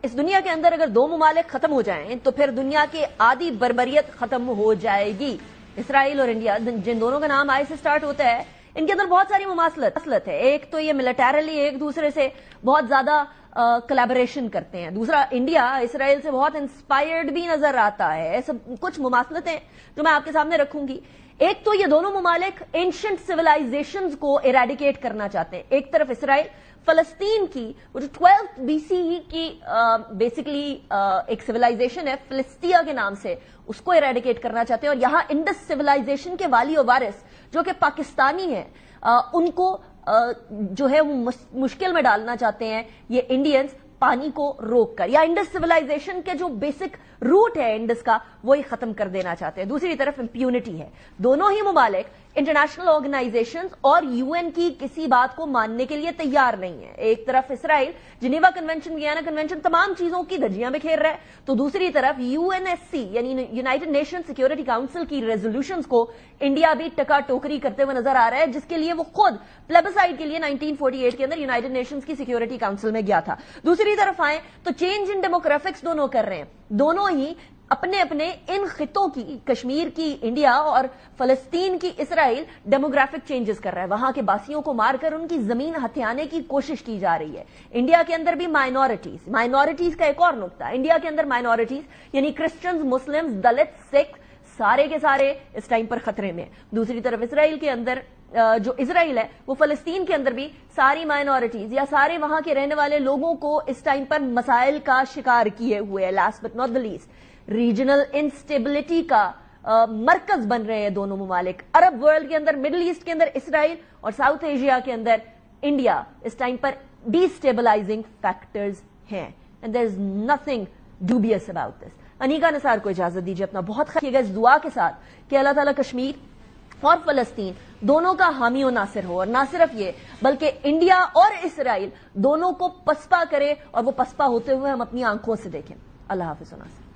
اس دنیا کے اندر اگر دو ممالک ختم ہو جائیں تو پھر دنیا کی آدھی بربریت ختم ہو جائے گی. اسرائیل اور انڈیا جن دونوں کا نام آئی سے سٹارٹ ہوتا ہے ان کے اندر بہت ساری مماثلت ہے. ایک تو یہ ملیٹریلی ایک دوسرے سے بہت زیادہ کلیبریشن کرتے ہیں. دوسرا انڈیا اسرائیل سے بہت انسپائرڈ بھی نظر آتا ہے. سب کچھ مماثلتیں جو میں آپ کے سامنے رکھوں گی. ایک تو یہ دونوں ممالک اینشنٹ سویلائزیشنز کو ایریڈیکیٹ کرنا چاہتے ہیں. ایک طرف اسرائیل فلسطین کی وہ جو 12 BCE کی بیسیکلی ایک سویلائزیشن ہے فلسطیہ کے نام سے, اس کو ایریڈیکیٹ کرنا چاہتے ہیں. اور یہاں انڈس سویلائزیشن کے والی و وارث جو کہ پاکستانی ہیں ان کو جو ہے وہ مشکل میں ڈالنا چاہتے ہیں یہ انڈینز پانی کو روک کر, یا انڈس سویلائزیشن کے جو بیسک روٹ ہے انڈس کا وہی ختم کر دینا چاہتے ہیں. دوسری طرف امپیونٹی ہے. دونوں ہی ممالک انٹرنیشنل آرگنائزیشنز اور UN کی کسی بات کو ماننے کے لیے تیار نہیں ہے. ایک طرف اسرائیل جنیوا کنونشن, وینا کنونشن, تمام چیزوں کی دھجیاں بکھیر رہا ہے, تو دوسری طرف UNSC یعنی یونائٹڈ نیشن سیکیورٹی کاؤنسل کی ریزولوشنز کو انڈیا بھی ٹکا ٹوکری کرتے ہوئے نظر آ رہا ہے, جس کے لیے وہ خود پلیبسائڈ کے لیے 1948 کے اندر یونائٹڈ نیشنز کی سیکیورٹی کاؤنسل میں گیا تھا. دوسری طرف آئیں تو چینج ان ڈیموگرافکس دونوں کر رہے ہیں. دونوں ہی اپنے اپنے ان خطوں کی, کشمیر کی انڈیا اور فلسطین کی اسرائیل, ڈیموگرافک چینجز کر رہا ہے. وہاں کے باسیوں کو مار کر ان کی زمین ہتھیانے کی کوشش کی جا رہی ہے. انڈیا کے اندر بھی مائنورٹیز کا ایک اور نقطہ, انڈیا کے اندر مائنورٹیز یعنی کرسچنز, مسلمز, دلت, سکھ سارے کے سارے اس ٹائم پر خطرے میں. دوسری طرف اسرائیل کے اندر جو اسرائیل ہے وہ فلسطین کے اندر بھی ساری مائنورٹیز یا سارے وہاں کے رہنے والے لوگوں کو اس ٹائم پر مسائل کا شکار کیے ہوئے. Last but not the least, regional instability کا مرکز بن رہے ہیں دونوں ممالک. عرب ورلڈ کے اندر, مڈل ایسٹ کے اندر اسرائیل اور ساؤتھ ایشیا کے اندر انڈیا اس ٹائم پر ڈی اسٹیبلائزنگ فیکٹرز ہیں. And there is nothing dubious about this. Anika Nisar کو اجازت دیجیے اپنا بہت خیال اس دعا کے ساتھ کہ اللہ تعالیٰ کشمیر اور فلسطین دونوں کا حامی و ناصر ہو, اور نہ صرف یہ بلکہ انڈیا اور اسرائیل دونوں کو پسپا کرے, اور وہ پسپا ہوتے ہوئے ہم اپنی آنکھوں سے دیکھیں. اللہ حافظ و ناصر.